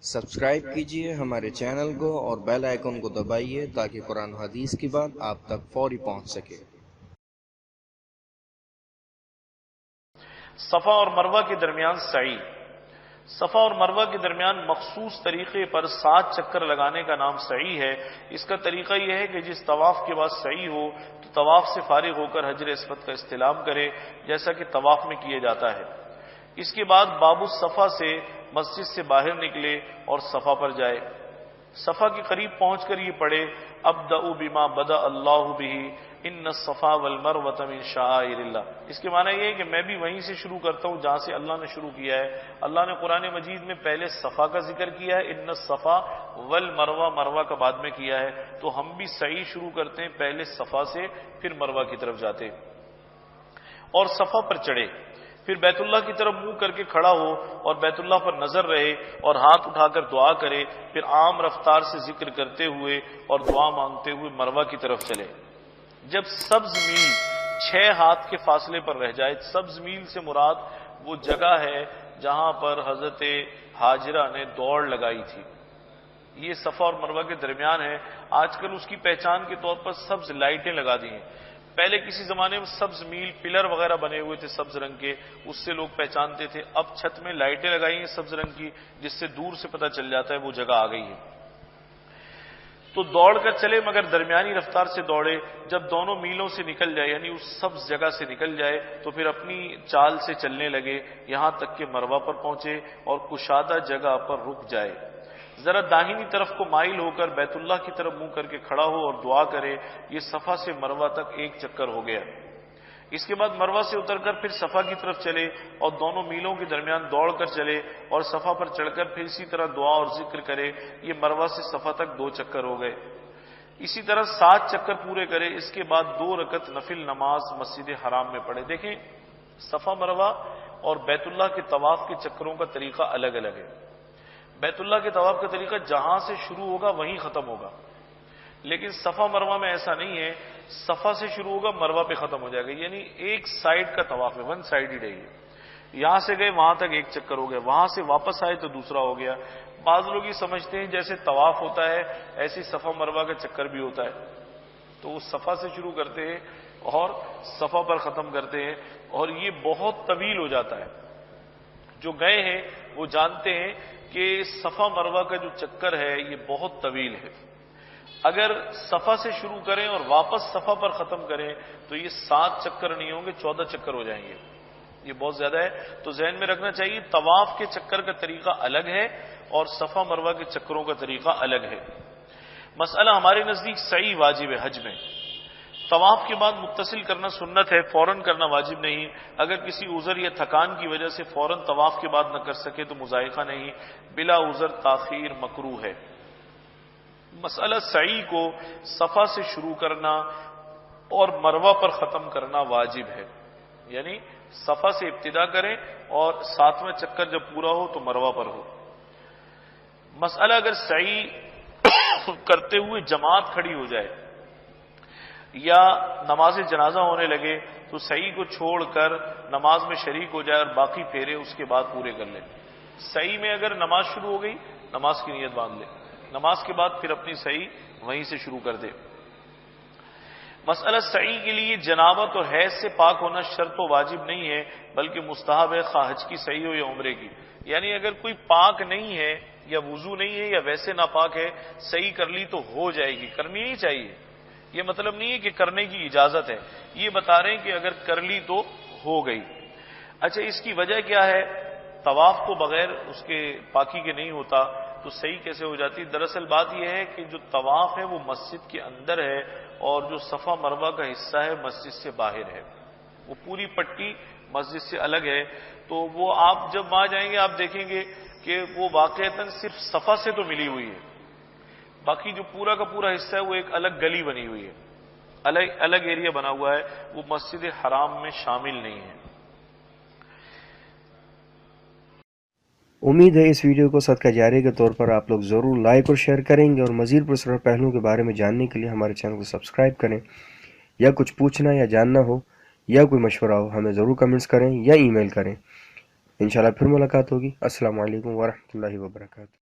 Subscribe کیجئے ہمارے channel کو اور بیل آئیکن کو دبائیے تاکہ قرآن و حدیث کی بات آپ تک فوری پہنچ سکے۔ صفا اور مروہ کے درمیان سعی۔ صفا اور مروہ کے درمیان مخصوص طریقے پر 7 چکر لگانے کا نام سعی ہے۔ اس کا طریقہ یہ ہے کہ جس طواف کے بعد سعی ہو تو طواف سے فارغ ہو کر حجر اسود کا استلام کرے، جیسا کہ طواف میں کیا جاتا ہے۔ اس کے بعد باب الصفا سے مسجد سے باہر نکلے اور صفا پر جائے۔ صفا کے قریب پہنچ کر یہ پڑھے ابدأ بما بدأ اللہ بہ ان الصفا والمروۃ من شعائر اللہ۔ اس کے معنی یہ ہے کہ میں بھی وہیں سے شروع کرتا ہوں جہاں سے اللہ نے شروع کیا ہے۔ اللہ نے قرآن مجید میں پہلے صفا کا ذکر کیا ہے، ان الصفا والمروہ، مروہ کا بعد میں کیا ہے، تو ہم بھی سعی شروع کرتے ہیں پہلے صفا سے پھر مروہ کی طرف جاتے اور صفا پر چڑھے، پھر بیت اللہ کی طرف منہ کر کے کھڑا ہو اور بیت اللہ پر نظر رہے اور ہاتھ اٹھا کر دعا کرے، پھر عام رفتار سے ذکر کرتے ہوئے اور دعا مانگتے ہوئے مروہ کی طرف چلے۔ جب سبز میل 6 ہاتھ کے فاصلے پر رہ جائے، سبز میل سے مراد وہ جگہ ہے جہاں پر حضرت ہاجرہ نے دوڑ لگائی تھی۔ یہ صفا اور مروہ کے درمیان ہے۔ آج کل اس کی پہچان کے طور پر سبز لائٹیں لگا دی ہیں۔ پہلے کسی زمانے میں سبز میل پلر وغیرہ بنے ہوئے تھے سبز رنگ کے، اس سے لوگ پہچانتے تھے۔ اب چھت میں لائٹیں لگائی ہیں سبز رنگ کی، جس سے دور سے پتہ چل جاتا ہے وہ جگہ آ گئی ہے۔ تو دوڑ کر چلے مگر درمیانی رفتار سے دوڑے۔ جب دونوں میلوں سے نکل جائے یعنی اس سبز جگہ سے نکل جائے تو پھر اپنی چال سے چلنے لگے یہاں تک کہ مروہ پر پہنچے اور کشادہ جگہ پر رک جائے۔ ذرا داہنی طرف کو مائل ہو کر بیت اللہ کی طرف منہ کر کے کھڑا ہو اور دعا کرے۔ یہ صفا سے مروہ تک 1 چکر ہو گیا۔ اس کے بعد مروہ سے اتر کر پھر صفا کی طرف چلے اور دونوں میلوں کے درمیان دوڑ کر چلے اور صفا پر چڑھ کر پھر اسی طرح دعا اور ذکر کرے۔ یہ مروہ سے صفا تک 2 چکر ہو گئے۔ اسی طرح 7 چکر پورے کرے۔ اس کے بعد 2 رکعت نفل نماز مسجد حرام میں پڑھے۔ دیکھیں، صفا مروہ اور بیت اللہ کے طواف کے چکروں کا طریقہ الگ الگ ہے۔ بیت اللہ کے طواف کا طریقہ جہاں سے شروع ہوگا وہیں ختم ہوگا، لیکن صفا مروہ میں ایسا نہیں ہے۔ صفا سے شروع ہوگا مروہ پہ ختم ہو جائے گا، یعنی ایک سائیڈ کا طواف ہے، 1 سائیڈ ہی ہے۔ یہاں سے گئے وہاں تک 1 چکر ہو گیا، وہاں سے واپس آئے تو دوسرا ہو گیا۔ بعض لوگ یہ سمجھتے ہیں جیسے طواف ہوتا ہے ایسے صفا مروہ کا چکر بھی ہوتا ہے، تو وہ صفا سے شروع کرتے ہیں اور صفا پر ختم کرتے ہیں، اور یہ بہت طویل ہو جاتا ہے۔ جو گئے ہیں وہ جانتے ہیں کہ صفا مروہ کا جو چکر ہے یہ بہت طویل ہے۔ اگر صفا سے شروع کریں اور واپس صفا پر ختم کریں تو یہ 7 چکر نہیں ہوں گے، 14 چکر ہو جائیں گے۔ یہ بہت زیادہ ہے، تو ذہن میں رکھنا چاہیے طواف کے چکر کا طریقہ الگ ہے اور صفا مروہ کے چکروں کا طریقہ الگ ہے۔ مسئلہ ہمارے نزدیک سعی واجب ہے حج میں۔ طواف کے بعد متصل کرنا سنت ہے، فوراً کرنا واجب نہیں۔ اگر کسی عذر یا تھکان کی وجہ سے فوراً طواف کے بعد نہ کر سکے تو مضائقہ نہیں، بلا عذر تاخیر مکروہ ہے۔ مسئلہ سعی کو صفا سے شروع کرنا اور مروہ پر ختم کرنا واجب ہے، یعنی صفا سے ابتدا کریں اور 7واں چکر جب پورا ہو تو مروہ پر ہو۔ مسئلہ اگر سعی کرتے ہوئے جماعت کھڑی ہو جائے یا نماز جنازہ ہونے لگے تو سعی کو چھوڑ کر نماز میں شریک ہو جائے اور باقی پھیرے اس کے بعد پورے کر لے۔ سعی میں اگر نماز شروع ہو گئی نماز کی نیت باندھ لے، نماز کے بعد پھر اپنی سعی وہیں سے شروع کر دے۔ مسئلہ سعی کے لیے جنابت اور حیض سے پاک ہونا شرط و واجب نہیں ہے بلکہ مستحب ہے، خواہ حج کی سعی ہو یا عمرے کی۔ یعنی اگر کوئی پاک نہیں ہے یا وضو نہیں ہے یا ویسے ناپاک ہے، سعی کر لی تو ہو جائے گی، کرنی نہیں چاہیے۔ یہ مطلب نہیں ہے کہ کرنے کی اجازت ہے، یہ بتا رہے ہیں کہ اگر کر لی تو ہو گئی۔ اچھا، اس کی وجہ کیا ہے؟ طواف تو بغیر اس کے پاکی کے نہیں ہوتا، تو صحیح کیسے ہو جاتی؟ دراصل بات یہ ہے کہ جو طواف ہے وہ مسجد کے اندر ہے اور جو صفا مروہ کا حصہ ہے مسجد سے باہر ہے، وہ پوری پٹی مسجد سے الگ ہے۔ تو وہ آپ جب وہاں جائیں گے آپ دیکھیں گے کہ وہ واقعتاً صرف صفا سے تو ملی ہوئی ہے، باقی جو پورا کا پورا حصہ ہے وہ ایک الگ گلی بنی ہوئی ہے، الگ ایریا بنا ہوا ہے، وہ مسجد حرام میں شامل نہیں ہے۔ امید ہے اس ویڈیو کو صدقہ جاریہ کے طور پر آپ لوگ ضرور لائک اور شیئر کریں گے، اور مزید پرسرار پہلوؤں کے بارے میں جاننے کے لیے ہمارے چینل کو سبسکرائب کریں۔ یا کچھ پوچھنا یا جاننا ہو یا کوئی مشورہ ہو ہمیں ضرور کمنٹس کریں یا ای میل کریں۔ انشاءاللہ پھر ملاقات ہوگی۔ السلام علیکم ورحمۃ اللہ وبرکاتہ۔